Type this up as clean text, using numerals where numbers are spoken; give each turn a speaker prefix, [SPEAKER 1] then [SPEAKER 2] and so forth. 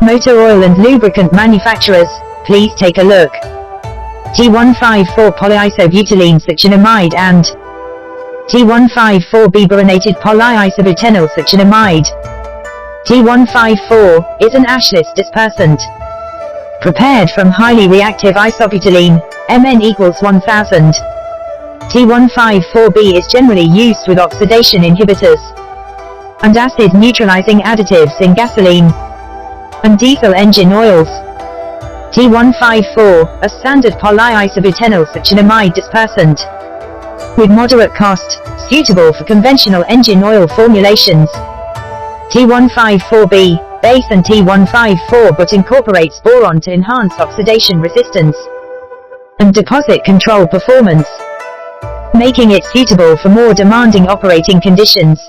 [SPEAKER 1] Motor oil and lubricant manufacturers, please take a look. T154 polyisobutylene succinimide and T154B boronated polyisobutenyl succinimide. T154 is an ashless dispersant prepared from highly reactive isobutylene, Mn equals 1000. T154B is generally used with oxidation inhibitors and acid neutralizing additives in gasoline and diesel engine oils. T154, a standard polyisobutenyl succinimide dispersant with moderate cost, suitable for conventional engine oil formulations. T154B, base and T154 but incorporates boron to enhance oxidation resistance and deposit control performance, making it suitable for more demanding operating conditions.